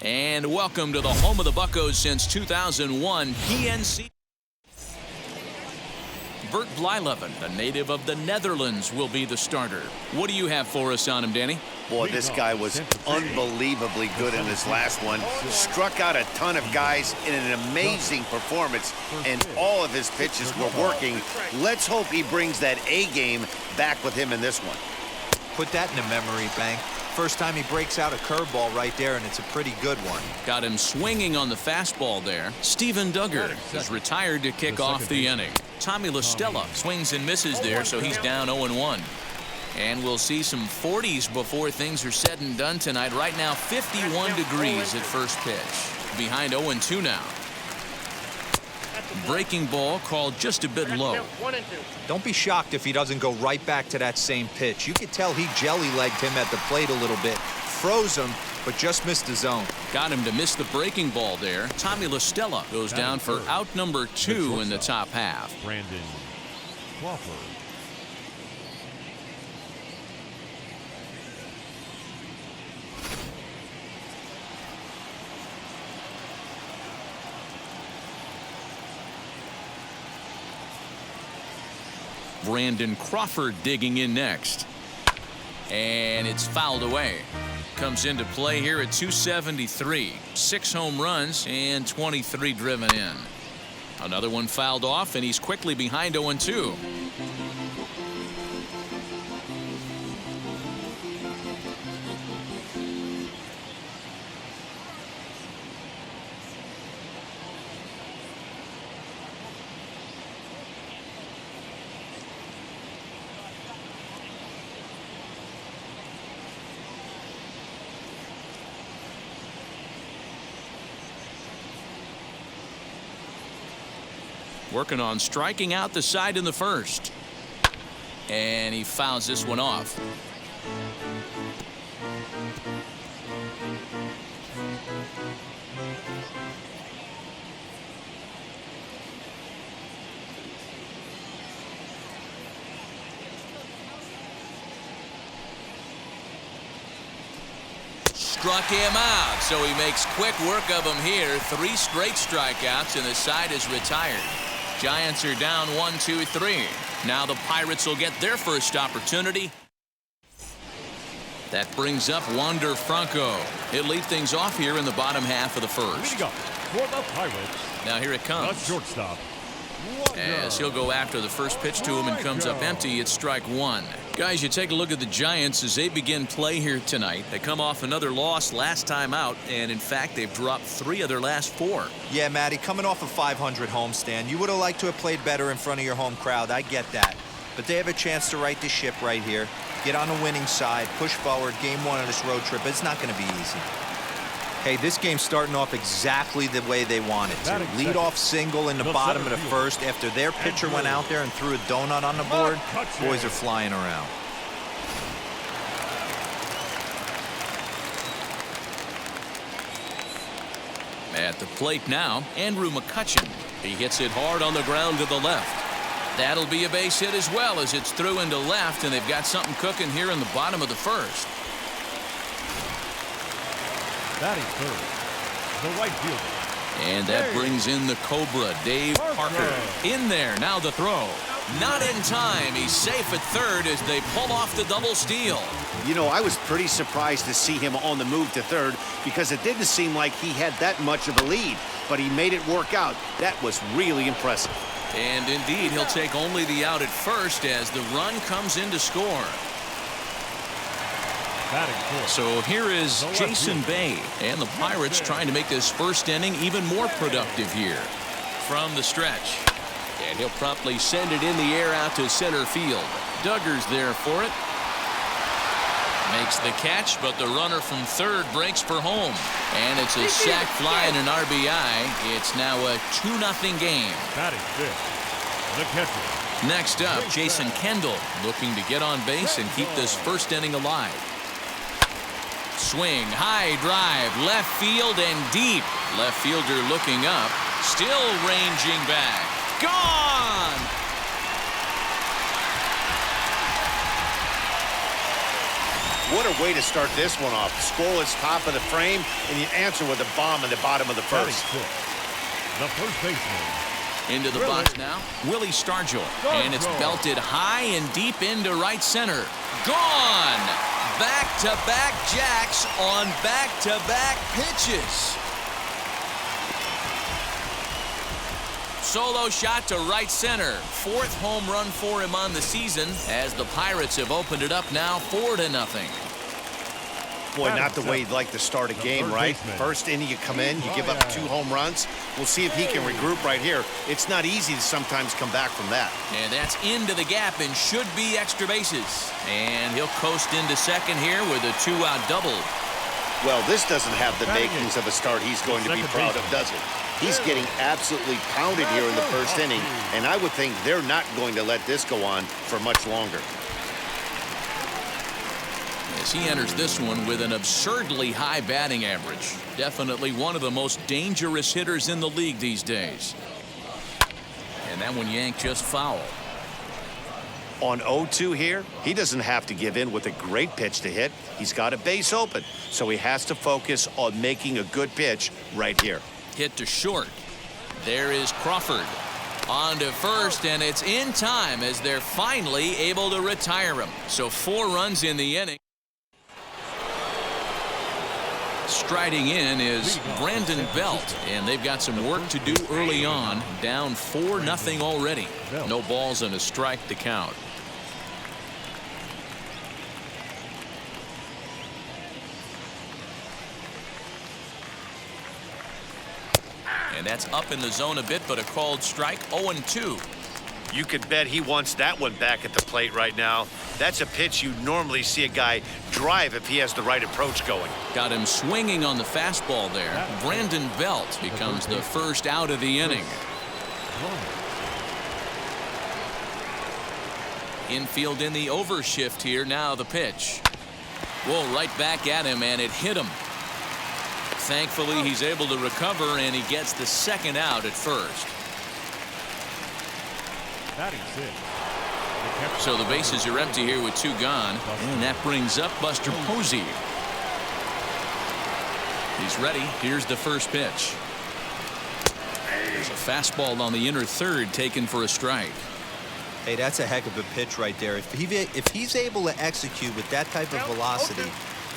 And welcome to the home of the Buccos since 2001, PNC. Bert Blyleven, a native of the Netherlands, will be the starter. What do you have for us on him, Danny? Boy, this guy was unbelievably good in his last one. Struck out a ton of guys in an amazing performance, and all of his pitches were working. Let's hope he brings that A game back with him in this one. Put that in a memory bank. First time he breaks out a curveball right there, and it's a pretty good one. Got him swinging on the fastball there. Steven Duggar is retired to kick off the inning. Tommy LaStella swings and misses there, so he's down 0-1. And we'll see some 40s before things are said and done tonight. Right now, 51 degrees at first pitch. Behind 0-2 now. Breaking ball called just a bit low. Don't be shocked if he doesn't go right back to that same pitch. You could tell he jelly-legged him at the plate a little bit. Froze him, but just missed the zone. Got him to miss the breaking ball there. Tommy LaStella goes down for out number 2 in the top half. Brandon Crawford. Brandon Crawford digging in next. And it's fouled away. Comes into play here at 273. 6 home runs and 23 driven in. Another one fouled off, and he's quickly behind 0-2. Working on striking out the side in the first. And he fouls this one off. Struck him out, so he makes quick work of him here. 3 straight strikeouts, and the side is retired. Giants are down 1-2-3. Now the Pirates will get their first opportunity. That brings up Wander Franco. He'll lead things off here in the bottom half of the first. For the Pirates. Now here it comes. The shortstop. As he'll go after the first pitch to him and comes up empty. It's strike 1. Guys, you take a look at the Giants as they begin play here tonight. They come off another loss last time out, and in fact, they've dropped 3 of their last 4. Yeah, Matty, coming off a 500 homestand, you would have liked to have played better in front of your home crowd. I get that. But they have a chance to right the ship right here. Get on the winning side, push forward, game 1 of this road trip. It's not going to be easy. Hey, this game's starting off exactly the way they want it to. Lead off single in the bottom of the first after their pitcher went out there and threw a donut on the board. Boys are flying around. At the plate now, Andrew McCutchen. He hits it hard on the ground to the left. That'll be a base hit as well as it's through into left, and they've got something cooking here in the bottom of the first. Batting third, the right fielder. And that brings in the Cobra, Dave Parker. In there, now the throw. Not in time. He's safe at third as they pull off the double steal. You know, I was pretty surprised to see him on the move to third because it didn't seem like he had that much of a lead, but he made it work out. That was really impressive. And indeed, he'll take only the out at first as the run comes in to score. So here is Jason Bay, and the Pirates trying to make this first inning even more productive here. From the stretch. And he'll promptly send it in the air out to center field. Duggar's there for it. Makes the catch, but the runner from third breaks for home. And it's a sac fly and an RBI. It's now a 2-0 game. Batting fifth, the catcher. Next up, Jason Kendall looking to get on base and keep this first inning alive. Swing, high drive, left field and deep. Left fielder looking up, still ranging back. Gone! What a way to start this one off. Scoreless top of the frame, and you answer with a bomb in the bottom of the first. The first baseman. Into the box now, Willie Stargell. And it's belted high and deep into right center. Gone! Back-to-back jacks on back-to-back pitches. Solo shot to right center. 4th home run for him on the season as the Pirates have opened it up now 4-0. Boy, not the way you'd like to start a game, right? First inning, you come in, you give up 2 home runs. We'll see if he can regroup right here. It's not easy to sometimes come back from that. And that's into the gap and should be extra bases. And he'll coast into second here with a 2-out double. Well, this doesn't have the makings of a start he's going to be proud of, does it? He's getting absolutely pounded here in the first inning, and I would think they're not going to let this go on for much longer. As he enters this one with an absurdly high batting average. Definitely one of the most dangerous hitters in the league these days. And that one yanked just foul. On 0-2 here, he doesn't have to give in with a great pitch to hit. He's got a base open, so he has to focus on making a good pitch right here. Hit to short. There is Crawford. On to first, and it's in time as they're finally able to retire him. So 4 runs in the inning. Striding in is Brandon Belt, and they've got some work to do early on. Down 4-0 already. No balls and a strike to count. And that's up in the zone a bit, but a called strike. 0-2. You could bet he wants that one back at the plate right now. That's a pitch you normally see a guy drive if he has the right approach going. Got him swinging on the fastball there. Brandon Belt becomes the first out of the inning. Infield in the overshift here. Now the pitch. Whoa, right back at him, and it hit him. Thankfully, he's able to recover, and he gets the second out at first. So the bases are empty here with 2 gone, and that brings up Buster Posey. He's ready. Here's the first pitch. There's a fastball on the inner third taken for a strike. Hey, that's a heck of a pitch right there. If he's able to execute with that type of velocity,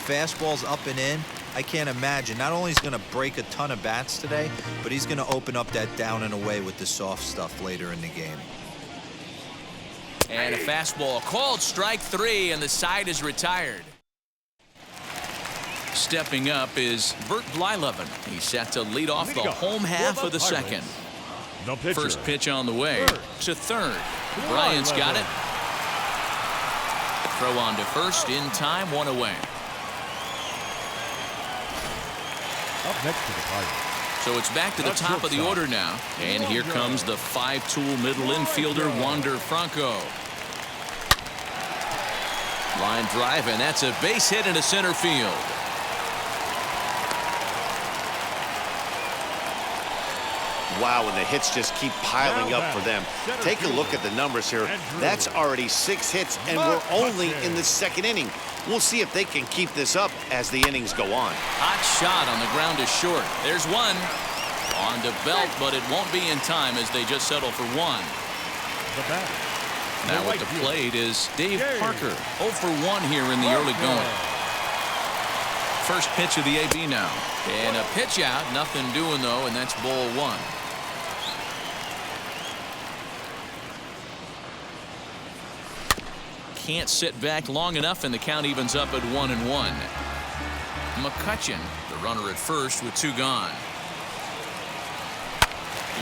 fastballs up and in, I can't imagine. Not only is he going to break a ton of bats today, but he's going to open up that down and away with the soft stuff later in the game. And a fastball called strike 3, and the side is retired. Stepping up is Bert Blyleven. He's set to lead off the home half of the second. First pitch on the way to third. Bryant's got it. Throw on to first in time, 1 away. Up next to the Pirates. So it's back to the top of the order now. And here comes the 5-tool middle infielder, Wander Franco. Line drive, and that's a base hit into center field. Wow, and the hits just keep piling up for them. Take a look at the numbers here. That's already 6 hits, and we're only in the second inning. We'll see if they can keep this up as the innings go on. Hot shot on the ground is short. There's one. On to Belt, but it won't be in time as they just settle for 1. Now at the plate is Dave Parker. 0 for 1 here in the early going. First pitch of the AB now. And a pitch out. Nothing doing, though, and that's ball 1. Can't sit back long enough, and the count evens up at 1-1. McCutchen, the runner at first with 2 gone.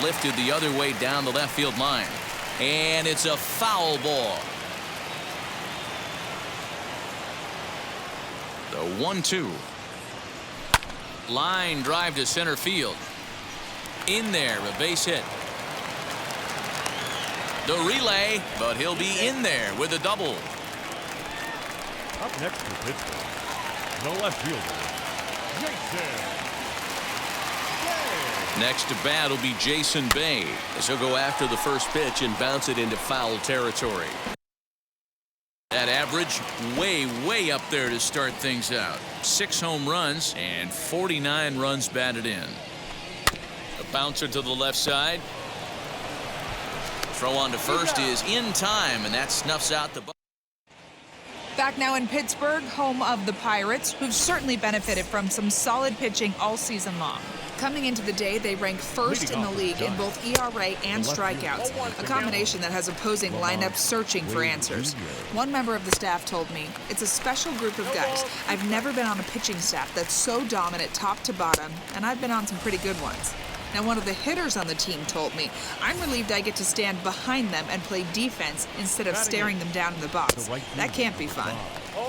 Lifted the other way down the left field line. And it's a foul ball. The 1-2. Line drive to center field. In there, a base hit. The relay, but he'll be in there with a double. Up next to Pittsburgh, the left fielder, Jason. Next to bat will be Jason Bay as he'll go after the first pitch and bounce it into foul territory. That average way up there to start things out. 6 home runs and 49 runs batted in. A bouncer to the left side. Throw on to first is in time, and that snuffs out the. Back now in Pittsburgh, home of the Pirates, who've certainly benefited from some solid pitching all season long. Coming into the day, they rank first in the league in both ERA and strikeouts, a combination that has opposing lineups searching for answers. One member of the staff told me, "It's a special group of guys. I've never been on a pitching staff that's so dominant top to bottom, and I've been on some pretty good ones." Now, one of the hitters on the team told me, "I'm relieved I get to stand behind them and play defense instead of staring them down in the box. That can't be fun."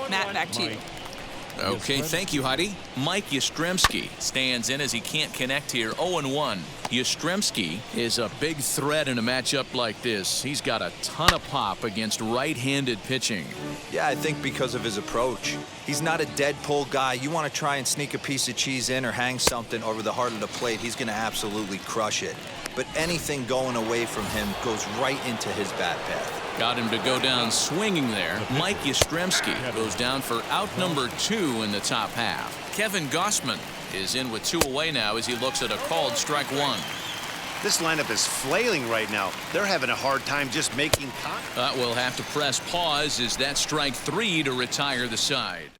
Matt, back to you. Okay, thank you, Heidi. Mike Yastrzemski stands in as he can't connect here. 0-1. Yastrzemski is a big threat in a matchup like this. He's got a ton of pop against right-handed pitching. Yeah, I think because of his approach. He's not a dead pull guy. You want to try and sneak a piece of cheese in or hang something over the heart of the plate, he's going to absolutely crush it. But anything going away from him goes right into his bat path. Got him to go down swinging there. Mike Yastrzemski goes down for out number 2 in the top half. Kevin Gossman is in with 2 away now as he looks at a called strike 1. This lineup is flailing right now. They're having a hard time just making contact. We'll have to press pause as that strike 3 to retire the side.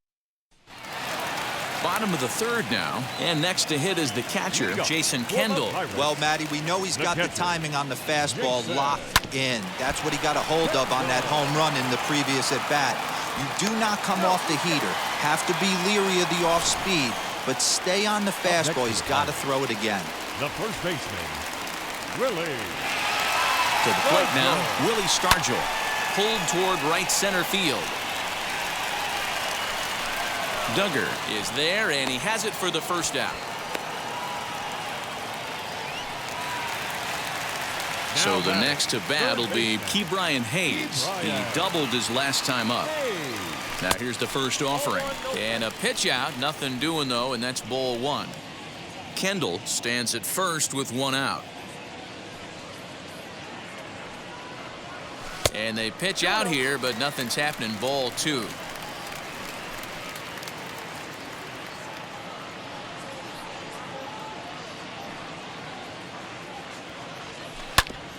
Bottom of the 3rd now, and next to hit is the catcher, Jason Kendall. Well, Matty, we know he's got the timing on the fastball locked in. That's what he got a hold of on that home run in the previous at-bat. You do not come off the heater. Have to be leery of the off-speed, but stay on the fastball. He's got to throw it again. The first baseman, Willie. To the plate now, Willie Stargell, pulled toward right center field. Duggar is there, and he has it for the first out. So the next to bat will be Ke'Bryan Hayes. He doubled his last time up. Now here's the first offering. And a pitch out, nothing doing though, and that's ball 1. Kendall stands at first with 1 out. And they pitch out here, but nothing's happening. Ball 2.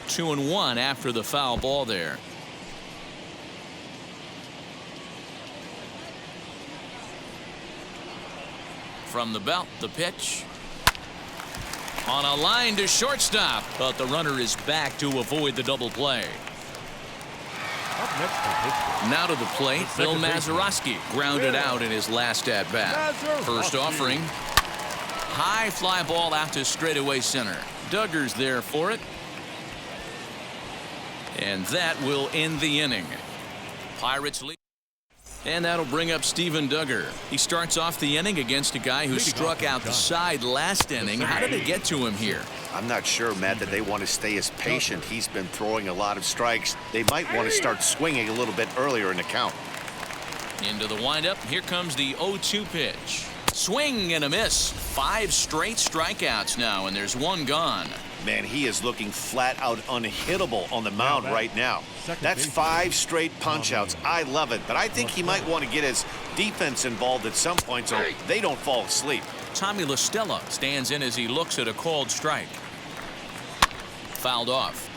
2-1 after the foul ball there. From the belt, the pitch. On a line to shortstop, but the runner is back to avoid the double play. Up next to Pittsburgh. Now to the plate, Phil Mazeroski grounded out in his last at-bat. First offering. High fly ball out to straightaway center. Duggar's there for it. And that will end the inning. Pirates lead. And that'll bring up Steven Duggar. He starts off the inning against a guy who struck out the side last inning. How did it get to him here? I'm not sure, Matt, that they want to stay as patient. He's been throwing a lot of strikes. They might want to start swinging a little bit earlier in the count. Into the windup. Here comes the 0-2 pitch. Swing and a miss. 5 straight strikeouts now, and there's 1 gone. Man, he is looking flat out unhittable on the mound right now. That's 5 straight punch-outs. I love it, but I think he might want to get his defense involved at some point so they don't fall asleep. Tommy La Stella stands in as he looks at a called strike. Fouled off.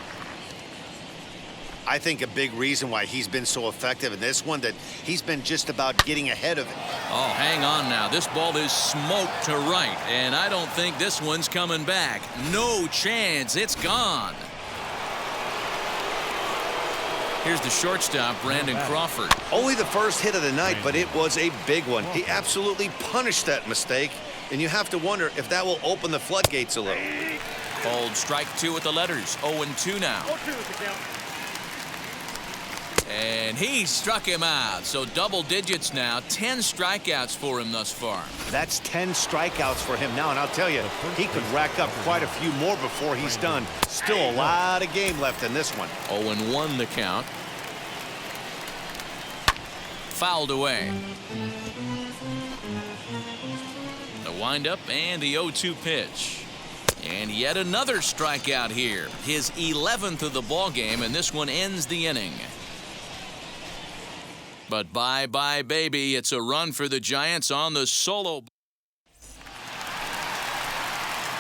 I think a big reason why he's been so effective in this one that he's been just about getting ahead of it. Oh, hang on now. This ball is smoked to right, and I don't think this one's coming back. No chance. It's gone. Here's the shortstop, Brandon Crawford. Only the first hit of the night, but it was a big one. He absolutely punished that mistake, and you have to wonder if that will open the floodgates a little. Called strike 2 with the letters. 0-2 now. And he struck him out. So double digits now. 10 strikeouts for him thus far. That's 10 strikeouts for him now. And I'll tell you, he could rack up quite a few more before he's done. Still a lot of game left in this one. 0-1 the count. Fouled away. The windup and the 0-2 pitch. And yet another strikeout here. His 11th of the ball game, and this one ends the inning. But bye-bye, baby. It's a run for the Giants on the solo.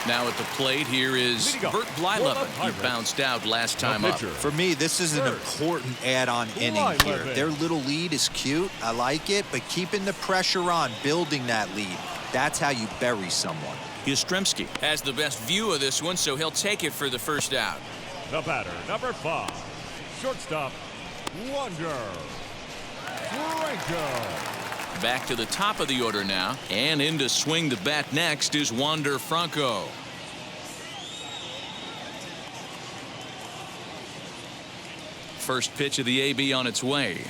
Now at the plate, here is Bert Blyleven. He bounced out last time up. For me, this is an important add-on inning here. Their little lead is cute. I like it, but keeping the pressure on, building that lead, that's how you bury someone. Yastrzemski has the best view of this one, so he'll take it for the first out. The batter, number 5, shortstop, Wander Franco. Back to the top of the order now, and in to swing the bat next is Wander Franco. First pitch of the AB on its way.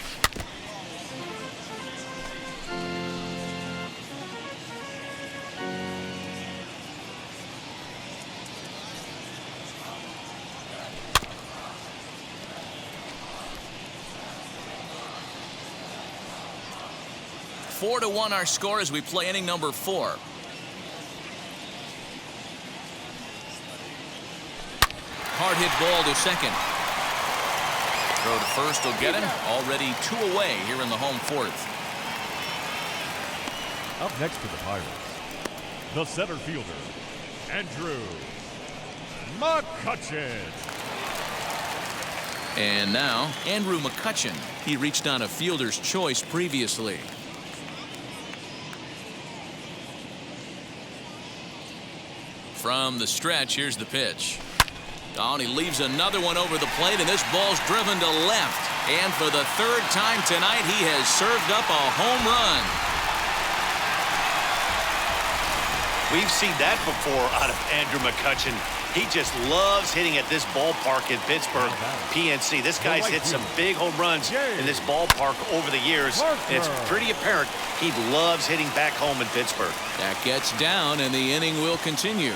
Four to 1 our score as we play inning number 4. Hard hit ball to second. Throw to first will get him. Already 2 away here in the home 4th. Up next for the Pirates, the center fielder, Andrew McCutchen. And now Andrew McCutchen. He reached on a fielder's choice previously. From the stretch, here's the pitch. Oh, and he leaves another one over the plate, and this ball's driven to left. And for the 3rd time tonight, he has served up a home run. We've seen that before out of Andrew McCutchen. He just loves hitting at this ballpark in Pittsburgh, PNC. This guy's hit some big home runs in this ballpark over the years. And it's pretty apparent he loves hitting back home in Pittsburgh. That gets down, and the inning will continue.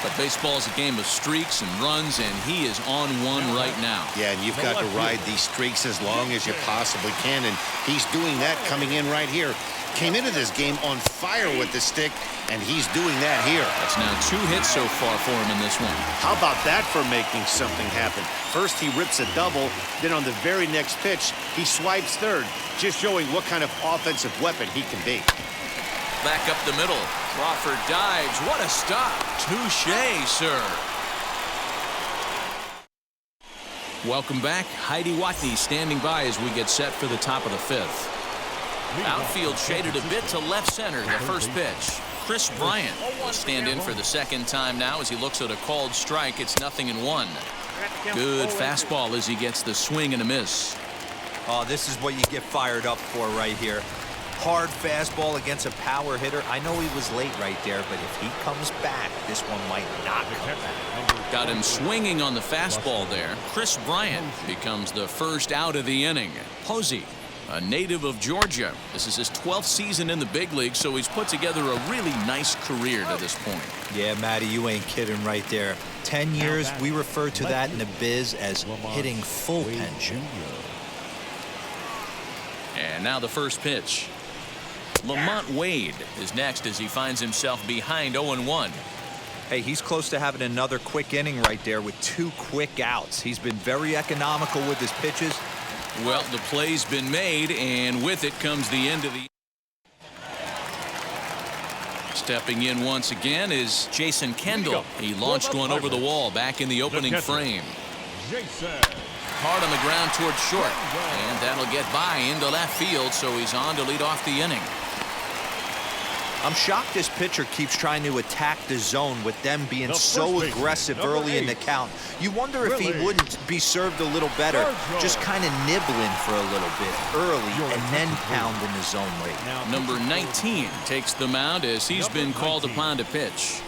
But baseball is a game of streaks and runs, and he is on one right now. Yeah, and you've got to ride these streaks as long as you possibly can, and he's doing that coming in right here. Came into this game on fire with the stick, and he's doing that here. That's now 2 hits so far for him in this one. How about that for making something happen? First he rips a double, then on the very next pitch, he swipes third, just showing what kind of offensive weapon he can be. Back up the middle. Crawford dives. What a stop. Touché, sir. Welcome back. Heidi Watney standing by as we get set for the top of the 5th. Outfield shaded a bit to left center. The first pitch. Chris Bryant will stand in for the 2nd time now as he looks at a called strike. It's 0-1. Good fastball as he gets the swing and a miss. Oh, this is what you get fired up for right here. Hard fastball against a power hitter. I know he was late right there, but if he comes back, this one might not come back. Got him swinging on the fastball there. Chris Bryant becomes the first out of the inning. Posey, a native of Georgia. This is his 12th season in the big league, so he's put together a really nice career to this point. Yeah, Matty, you ain't kidding right there. 10 years, we refer to that in the biz as hitting full pension. And now the first pitch. Lamont Wade is next as he finds himself behind 0-1. Hey, he's close to having another quick inning right there with 2 quick outs. He's been very economical with his pitches. Well, the play's been made, and with it comes the end of the. Stepping in once again is Jason Kendall. He launched one over the wall back in the opening frame. Hard on the ground towards short, and that'll get by into left field, so he's on to lead off the inning. I'm shocked this pitcher keeps trying to attack the zone with them being so aggressive early in the count. You wonder if he wouldn't be served a little better, just kind of nibbling for a little bit early and then pounding the zone late. Number 19 takes the mound as he's been called upon to pitch.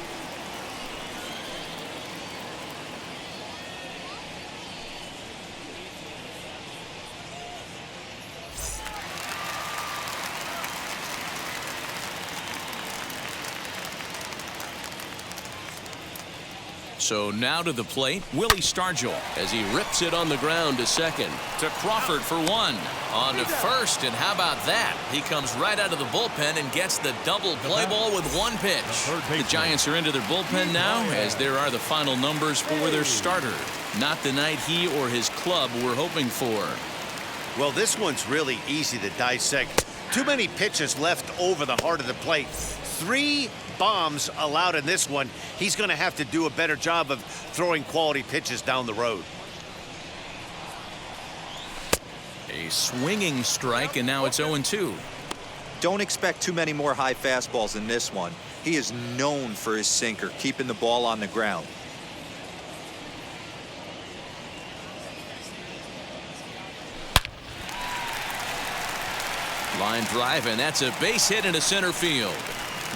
So now to the plate, Willie Stargell as he rips it on the ground to second. To Crawford for 1. On to first, and how about that? He comes right out of the bullpen and gets the double play ball with 1 pitch. The Giants are into their bullpen now, as there are the final numbers for their starter. Not the night he or his club were hoping for. Well, this one's really easy to dissect. Too many pitches left over the heart of the plate. 3 bombs allowed in this one. He's going to have to do a better job of throwing quality pitches down the road. A swinging strike, and now it's 0-2. Don't expect too many more high fastballs in this one. He is known for his sinker, keeping the ball on the ground. Line drive, and that's a base hit into center field.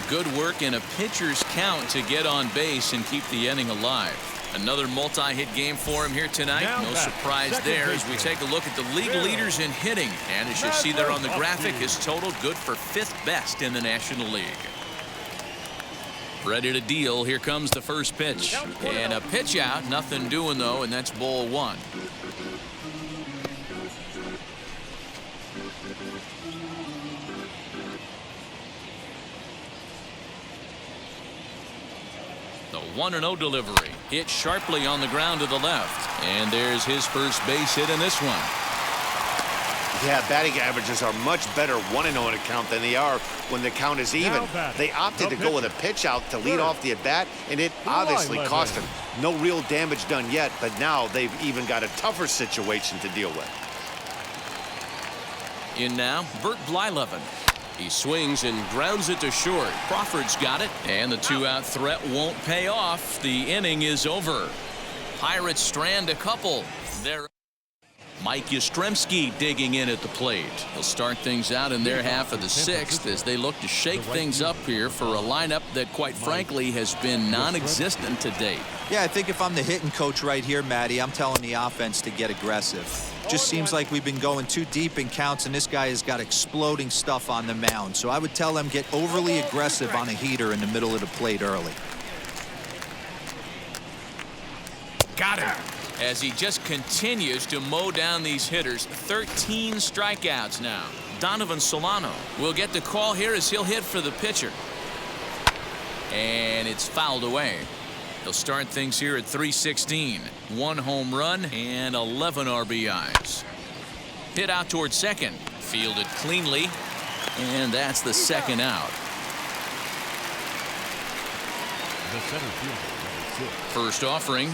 Good work in a pitcher's count to get on base and keep the inning alive. Another multi-hit game for him here tonight. No surprise there as we take a look at the league leaders in hitting. And as you see there on the graphic, his total good for 5th best in the National League. Ready to deal. Here comes the first pitch. And a pitch out. Nothing doing, though, and that's ball 1. The 1-0 delivery. Hit sharply on the ground to the left. And there's his first base hit in this one. Yeah, batting averages are much better 1-0 in a count than they are when the count is even. They opted to go with a pitch out to lead off the at-bat, and it obviously cost them. No real damage done yet, but now they've even got a tougher situation to deal with. In now, Bert Blyleven. He swings and grounds it to short. Crawford's got it, and the 2-out threat won't pay off. The inning is over. Pirates strand a couple. They're Mike Yastrzemski digging in at the plate. He'll start things out in their half of the 6th as they look to shake things up here for a lineup that, quite frankly, has been non-existent to date. Yeah, I think if I'm the hitting coach right here, Matty, I'm telling the offense to get aggressive. Just seems like we've been going too deep in counts, and this guy has got exploding stuff on the mound. So I would tell them get overly aggressive on a heater in the middle of the plate early. Got him. As he just continues to mow down these hitters. 13 strikeouts now. Donovan Solano will get the call here as he'll hit for the pitcher. And it's fouled away. They'll start things here at 316. 1 home run and 11 RBIs. Hit out towards second. Fielded cleanly. And that's the 2nd out. The center fielder, First offering.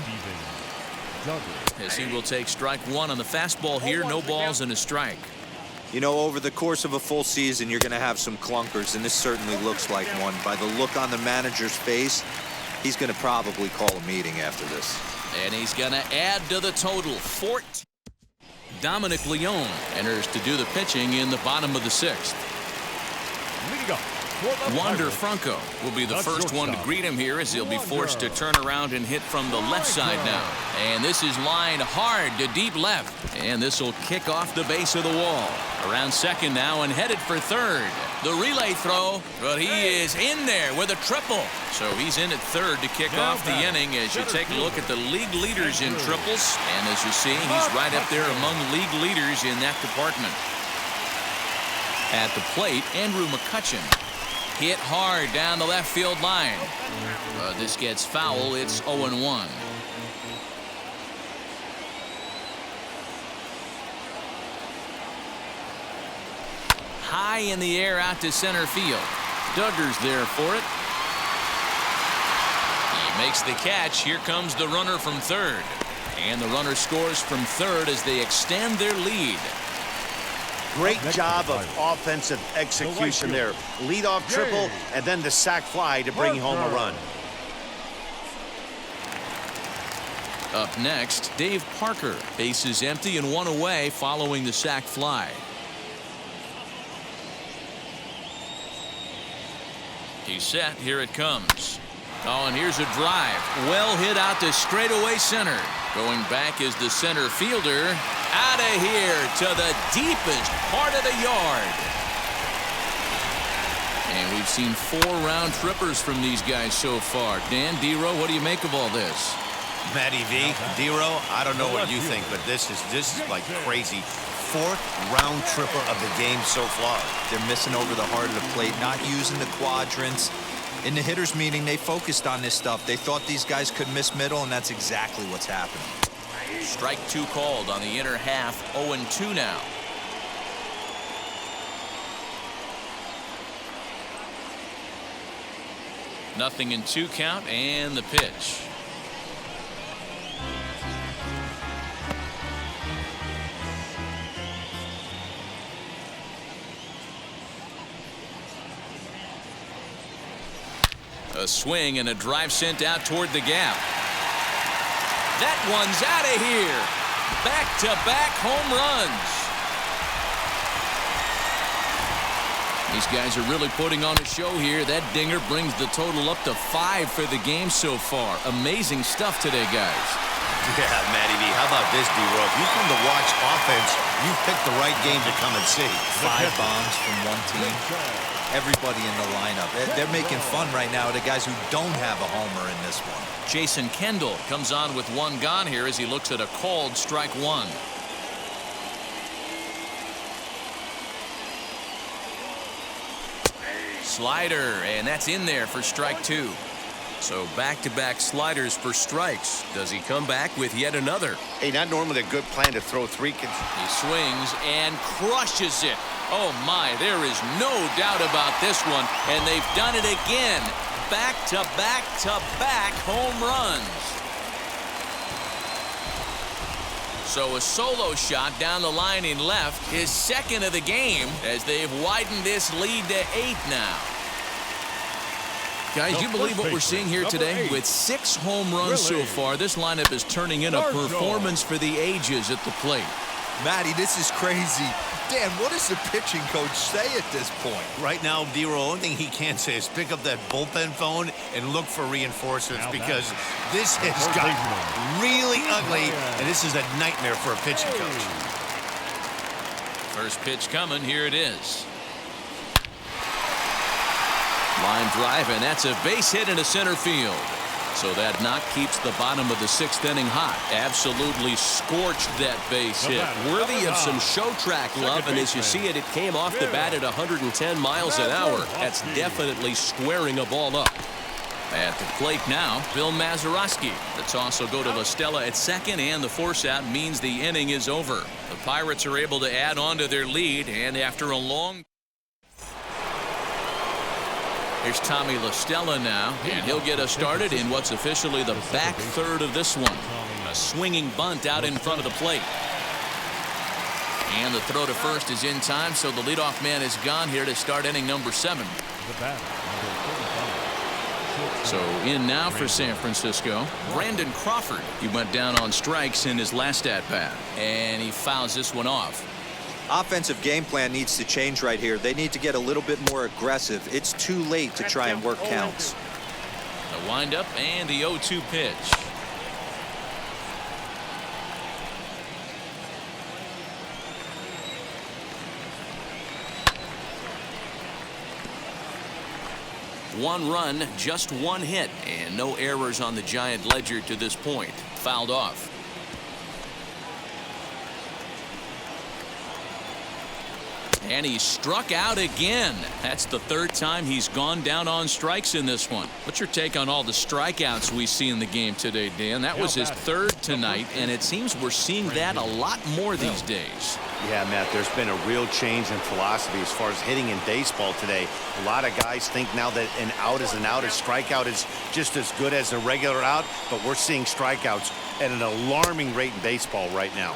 As he will take strike 1 on the fastball here. No balls and a strike. You know, over the course of a full season, you're going to have some clunkers, and this certainly looks like one. By the look on the manager's face, he's going to probably call a meeting after this. And he's going to add to the total. 14. Dominic Leone enters to do the pitching in the bottom of the 6th. leading up. Wander Franco will be the first one to greet him here as he'll be forced to turn around and hit from the left side now. And this is lined hard to deep left. And this will kick off the base of the wall. Around second now and headed for third. The relay throw, but he is in there with a triple. So he's in at third to kick off the inning as you take a look at the league leaders in triples. And as you see, he's right up there among league leaders in that department. At the plate, Andrew McCutchen. Hit hard down the left field line. This gets foul. It's 0-1. High in the air out to center field. Duggar's there for it. He makes the catch. Here comes the runner from third. And the runner scores from third as they extend their lead. Great job of offensive execution there. Leadoff triple and then the sac fly to bring home a run. Up next, Dave Parker. Bases empty and one away following the sac fly. He's set. Here it comes. Oh, and here's a drive. Well hit out to straightaway center. Going back is the center fielder. Out of here to the deepest part of the yard. And we've seen 4 round trippers from these guys so far. Dan, D-Row, what do you make of all this? Matty V, D-Row, I don't know what you think, but this is like crazy. 4th round tripper of the game so far. They're missing over the heart of the plate, not using the quadrants. In the hitters meeting, they focused on this stuff. They thought these guys could miss middle, and that's exactly what's happening. Strike 2 called on the inner half. 0-2 now. 0-2 count and the pitch. A swing and a drive sent out toward the gap. That one's out of here. Back-to-back home runs. These guys are really putting on a show here. That dinger brings the total up to 5 for the game so far. Amazing stuff today, guys. Yeah, Matty V, how about this, D-Roll? If you come to watch offense, you picked the right game to come and see. 5 bombs from one team. Everybody in the lineup. They're making fun right now of the guys who don't have a homer in this one. Jason Kendall comes on with 1 gone here as he looks at a called strike 1. Slider, and that's in there for strike 2. So back-to-back sliders for strikes. Does he come back with yet another? Hey, not normally a good plan to throw 3. He swings and crushes it. Oh my, there is no doubt about this one, and they've done it again. Back-to-back-to-back home runs. So a solo shot down the line in left, his 2nd of the game, as they've widened this lead to 8 now. Guys, you believe what we're seeing here today? With 6 home runs so far, this lineup is turning in a performance for the ages at the plate. Matty, this is crazy. Dan, what does the pitching coach say at this point? Right now, D-Roll, only thing he can say is pick up that bullpen phone and look for reinforcements, because this has got really ugly, and this is a nightmare for a pitching coach. First pitch coming. Here it is. Line drive, and that's a base hit into center field. So that knock keeps the bottom of the 6th inning hot. Absolutely scorched that base hit. Worthy of some show track love, and as you see it, it came off the bat at 110 miles an hour. That's definitely squaring a ball up. At the plate now, Bill Mazeroski. The toss will go to La Stella at 2nd, and the force out means the inning is over. The Pirates are able to add on to their lead, and after a long... Here's Tommy La Stella now, and he'll get us started in what's officially the back 3rd of this one. A swinging bunt out in front of the plate. And the throw to first is in time, so the leadoff man is gone here to start inning number 7. So in now for San Francisco, Brandon Crawford. He went down on strikes in his last at-bat, and he fouls this one off. Offensive game plan needs to change right here. They need to get a little bit more aggressive. It's too late to try and work counts. The windup and the 0-2 pitch. One run, just 1 hit, and no errors on the Giant ledger to this point. Fouled off. And he struck out again. That's the 3rd time he's gone down on strikes in this one. What's your take on all the strikeouts we see in the game today, Dan? That was his 3rd tonight, and it seems we're seeing that a lot more these days. Yeah, Matt, there's been a real change in philosophy as far as hitting in baseball today. A lot of guys think now that an out is an out, a strikeout is just as good as a regular out, but we're seeing strikeouts at an alarming rate in baseball right now.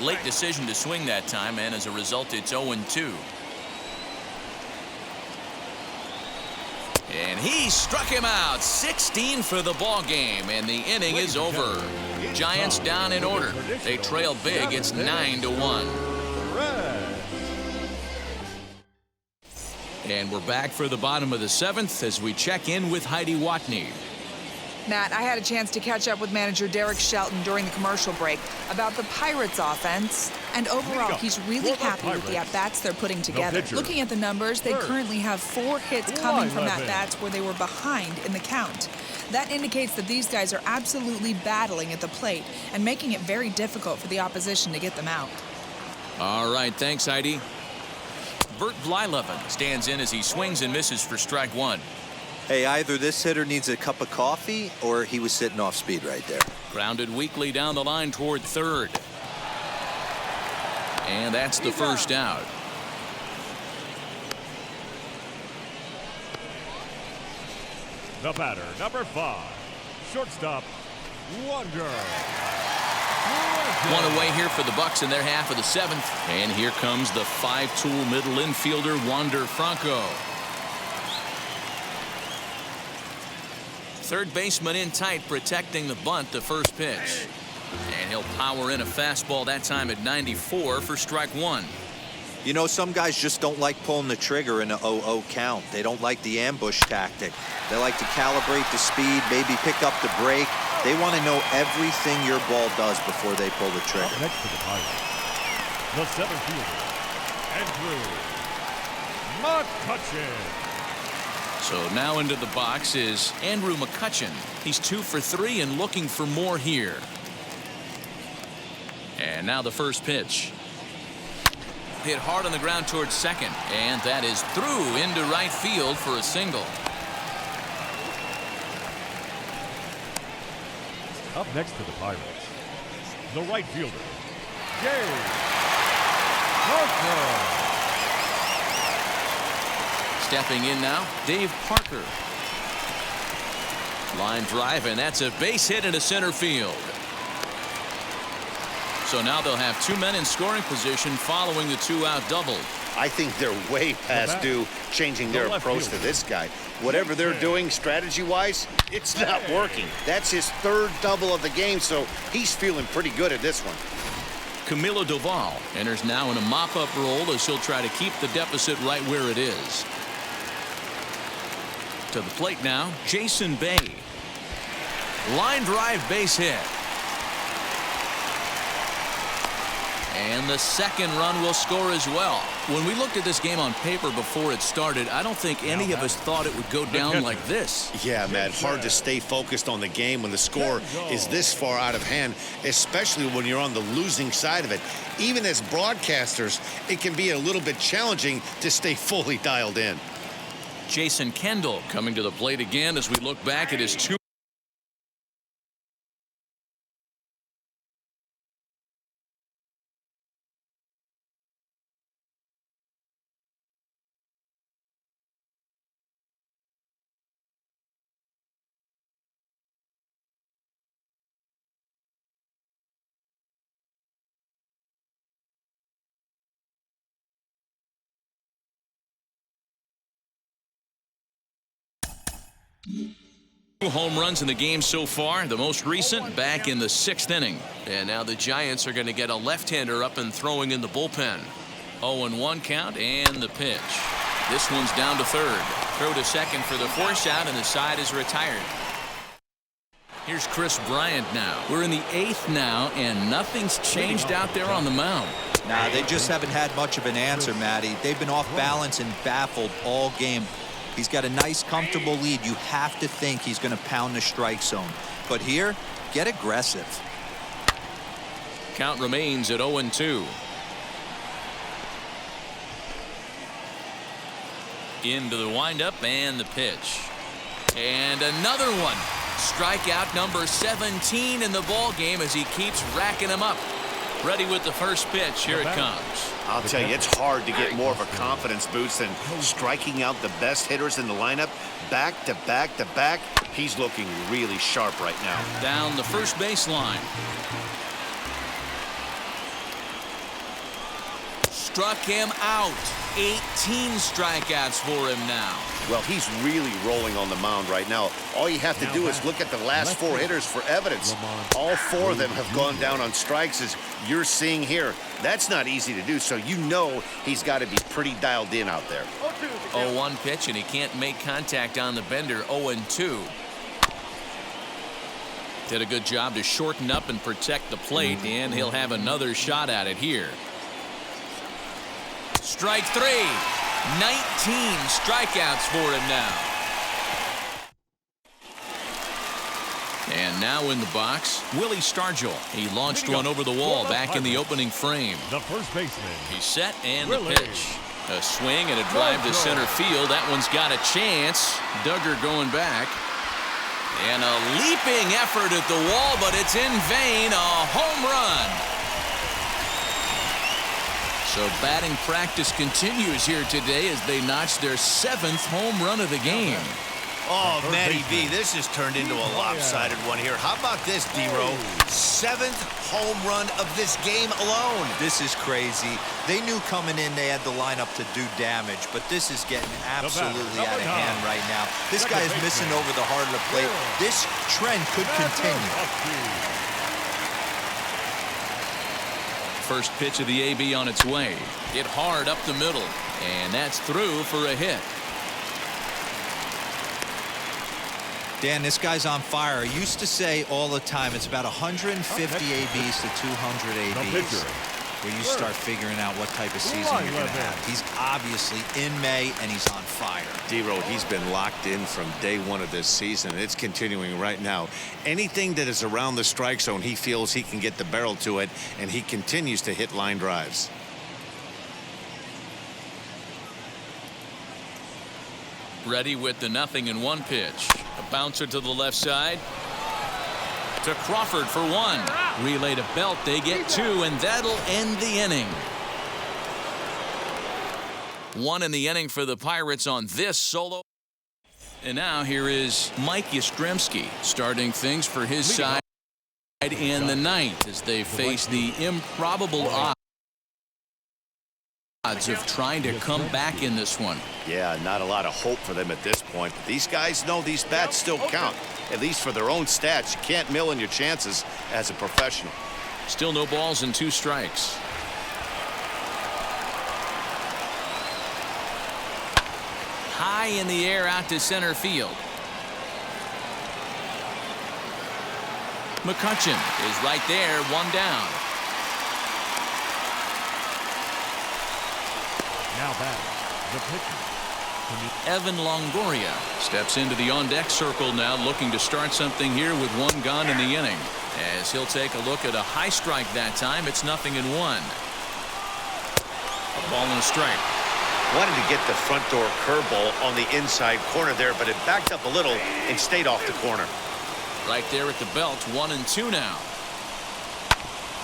Late decision to swing that time, and as a result, it's 0-2. And he struck him out. 16 for the ball game, and the inning is over. Giants down in order. They trail big. It's 9-1. And we're back for the bottom of the 7th as we check in with Heidi Watney. Matt, I had a chance to catch up with manager Derek Shelton during the commercial break about the Pirates offense, and overall he's really happy with the at-bats they're putting together. Looking at the numbers, they currently have 4 hits coming from at-bats where they were behind in the count. That indicates that these guys are absolutely battling at the plate and making it very difficult for the opposition to get them out. All right, thanks, Heidi. Bert Blyleven stands in as he swings and misses for strike 1. Hey, either this hitter needs a cup of coffee or he was sitting off speed right there. Grounded weakly down the line toward 3rd. And that's the first out. The batter, number 5, shortstop, Wander. One away here for the Bucks in their half of the 7th. And here comes the 5-tool middle infielder, Wander Franco. Third baseman in tight, protecting the bunt, the first pitch. And he'll power in a fastball that time at 94 for strike 1. You know, some guys just don't like pulling the trigger in an 0-0 count. They don't like the ambush tactic. They like to calibrate the speed, maybe pick up the break. They want to know everything your ball does before they pull the trigger. Up next to the Pirates, the center fielder, Andrew McCutchen. So now into the box is Andrew McCutchen. He's 2 for 3 and looking for more here. And now the first pitch. Hit hard on the ground towards second, and that is through into right field for a single. Up next to the Pirates, the right fielder, Jay Parker. Stepping in now, Dave Parker. Line drive, and that's a base hit into center field. So now they'll have 2 men in scoring position following the 2-out double. I think they're way past due changing their approach to this guy. Whatever they're doing strategy-wise, it's not working. That's his 3rd double of the game, so he's feeling pretty good at this one. Camilo Doval enters now in a mop-up role as he'll try to keep the deficit right where it is. To the plate now, Jason Bay. Line drive base hit. And the second run will score as well. When we looked at this game on paper before it started, I don't think any of us thought it would go down like this. Yeah, man, hard to stay focused on the game when the score is this far out of hand, especially when you're on the losing side of it. Even as broadcasters, it can be a little bit challenging to stay fully dialed in. Jason Kendall coming to the plate again as we look back at his 2. Home runs in the game so far, the most recent back in the 6th inning. And now the Giants are going to get a left-hander up and throwing in the bullpen. 0-1 count and the pitch. This one's down to third. Throw to second for the force out, and the side is retired. Here's Chris Bryant now. We're in the 8th now, and nothing's changed out there on the mound. Nah, they just haven't had much of an answer, Matty. They've been off balance and baffled all game. He's got a nice, comfortable lead. You have to think he's going to pound the strike zone. But here, get aggressive. Count remains at 0-2. Into the windup and the pitch. And another one. Strikeout number 17 in the ball game as he keeps racking them up. Ready with the first pitch. Here it comes. I'll tell you, it's hard to get more of a confidence boost than striking out the best hitters in the lineup back to back to back. He's looking really sharp right now. Down the first baseline. Struck him out. 18 strikeouts for him now. Well, he's really rolling on the mound right now. All you have to do is look at the last 4 hitters for evidence. All 4 of them have gone down on strikes, as you're seeing here. That's not easy to do, so you know he's got to be pretty dialed in out there. 0-1 pitch, and he can't make contact on the bender. 0-2. Did a good job to shorten up and protect the plate, and he'll have another shot at it here. Strike 3. 19 strikeouts for him now. And now in the box, Willie Stargell. He launched one over the wall back in the opening frame. The first baseman. He's set, and the pitch. A swing and a drive to center field. That one's got a chance. Duggar going back. And a leaping effort at the wall, but it's in vain. A home run. So batting practice continues here today as they notch their 7th home run of the game. Oh, Matty B, this has turned into a lopsided one here. How about this, D-Row? 7th home run of this game alone. This is crazy. They knew coming in they had the lineup to do damage, but this is getting absolutely out of hand right now. This guy is missing over the heart of the plate. This trend could continue. First pitch of the AB on its way. Hit hard up the middle, and that's through for a hit. Dan, this guy's on fire. I used to say all the time it's about 150 ABs to 200 ABs where you start figuring out what type of season you're going to have. He's obviously in May, and he's on fire. D-Row, he's been locked in from day one of this season. It's continuing right now. Anything that is around the strike zone, he feels he can get the barrel to it, and he continues to hit line drives. Ready with the 0-1 pitch. A bouncer to the left side. To Crawford for 1. Relay to Belt. They get 2, and that'll end the inning. 1 in the inning for the Pirates on this solo. And now here is Mike Yastrzemski starting things for his side in the 9th as they face the improbable odds of trying to come back in this one. Yeah, not a lot of hope for them at this point. But these guys know these bats still count, at least for their own stats. You can't mill in your chances as a professional. Still no balls and 2 strikes. High in the air out to center field. McCutchen is right there, 1 down. Now back, the pitcher. Evan Longoria steps into the on-deck circle now, looking to start something here with 1 gone in the inning. As he'll take a look at a high strike that time, it's 0-1. A ball and a strike. Wanted to get the front door curveball on the inside corner there, but it backed up a little and stayed off the corner. Right there at the belt, 1-2 now.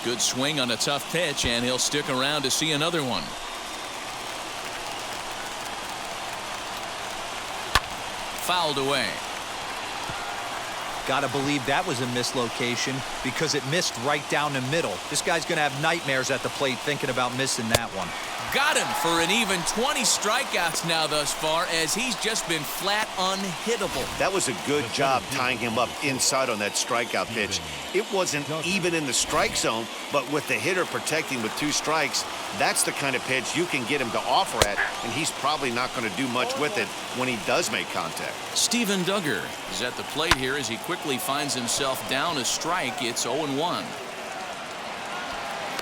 Good swing on a tough pitch, and he'll stick around to see another one. Fouled away. Got to believe that was a mislocation because it missed right down the middle. This guy's going to have nightmares at the plate thinking about missing that one. Got him for an even 20 strikeouts now thus far, as he's just been flat unhittable. That was a good job tying him up inside on that strikeout pitch. It wasn't even in the strike zone, but with the hitter protecting with 2 strikes, that's the kind of pitch you can get him to offer at, and he's probably not going to do much with it when he does make contact. Steven Duggar is at the plate here as he quickly finds himself down a strike. It's 0-1.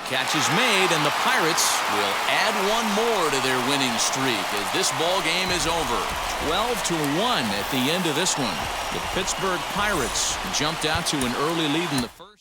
Catch is made, and the Pirates will add 1 more to their winning streak as this ball game is over. 12-1 at the end of this one. The Pittsburgh Pirates jumped out to an early lead in the first.